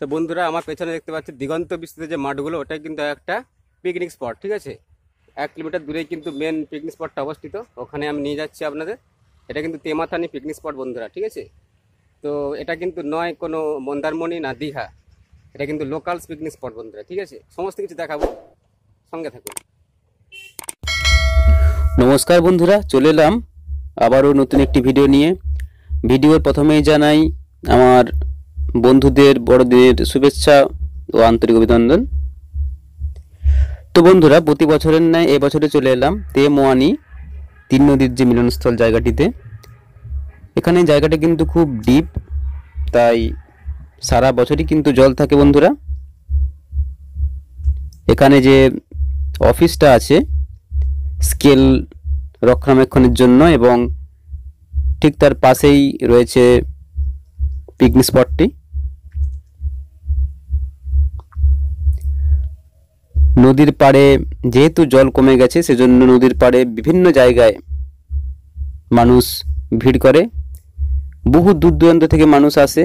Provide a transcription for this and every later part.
তো বন্ধুরা আমার পেছনে দেখতে পাচ্ছি দিগন্ত বিস্তৃত যে মাঠগুলো, ওটাই কিন্তু একটা পিকনিক স্পট। ঠিক আছে, 1 কিলোমিটার দূরেই কিন্তু মেন পিকনিক স্পটটা অবস্থিত। ওখানে আমি নিয়ে যাচ্ছি আপনাদের। এটা কিন্তু তেমাথানি পিকনিক স্পট বন্ধুরা। ঠিক আছে, তো এটা কিন্তু নয় কোনো মন্দারমণি না দীঘা, এটা কিন্তু লোকাল পিকনিক স্পট বন্ধুরা। ঠিক আছে, সমস্ত কিছু দেখাবো, সঙ্গে থাকুন। নমস্কার বন্ধুরা, চলে এলাম আবারও নতুন একটি ভিডিও নিয়ে। ভিডিওর প্রথমেই জানাই আমার বন্ধুদের বড়দের শুভেচ্ছা ও আন্তরিক অভিনন্দন। তো বন্ধুরা, প্রতি বছরের ন্যায় এবছরে চলে এলাম তেমোয়ানি 3 নদীর যে মিলনস্থল জায়গাটিতে। এখানে জায়গাটা কিন্তু খুব ডিপ, তাই সারা বছরই কিন্তু জল থাকে বন্ধুরা। এখানে যে অফিসটা আছে স্কেল রক্ষণাবেক্ষণের জন্য, এবং ঠিক তার পাশেই রয়েছে পিকনিক স্পটটি। নদীর পাড়ে যেহেতু জল কমে গেছে, সেজন্য নদীর পাড়ে বিভিন্ন জায়গায় মানুষ ভিড় করে, বহু দূর দূরান্ত থেকে মানুষ আসে।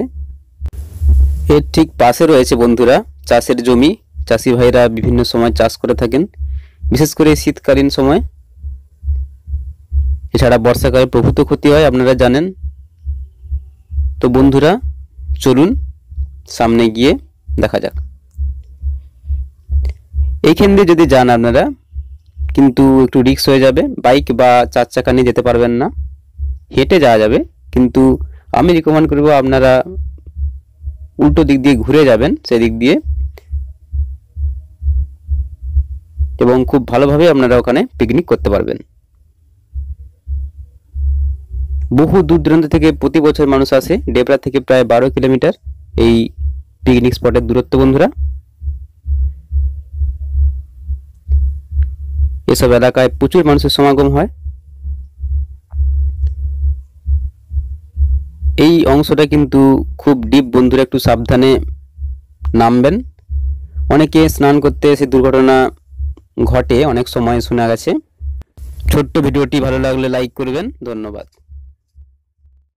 এর ঠিক পাশে রয়েছে বন্ধুরা চাষের জমি। চাষি ভাইরা বিভিন্ন সময় চাষ করে থাকেন, বিশেষ করে শীতকালীন সময়। এছাড়া বর্ষাকালে প্রভূত ক্ষতি হয়, আপনারা জানেন। তো বন্ধুরা চলুন সামনে গিয়ে দেখা যাক। এইখান দিয়ে যদি যান আপনারা কিন্তু একটু রিস্ক হয়ে যাবে, বাইক বা 4 চাকা নিয়ে যেতে পারবেন না, হেঁটে যাওয়া যাবে। কিন্তু আমি রিকমেন্ড করব আপনারা উল্টো দিক দিয়ে ঘুরে যাবেন, সেদিক দিয়ে, এবং খুব ভালোভাবে আপনারা ওখানে পিকনিক করতে পারবেন। বহু দূর দূরান্ত থেকে প্রতি বছর মানুষ আসে। ডেবরা থেকে প্রায় 12 কিলোমিটার এই পিকনিক স্পটের দূরত্ব বন্ধুরা। এসব এলাকায় প্রচুর মানুষের সমাগম হয়। এই অংশটা কিন্তু খুব ডিপ বন্ধুরা, একটু সাবধানে নামবেন। অনেকে স্নান করতে এসে দুর্ঘটনা ঘটে অনেক সময় শোনা গেছে। ছোট্ট ভিডিওটি ভালো লাগলে লাইক করবেন। ধন্যবাদ।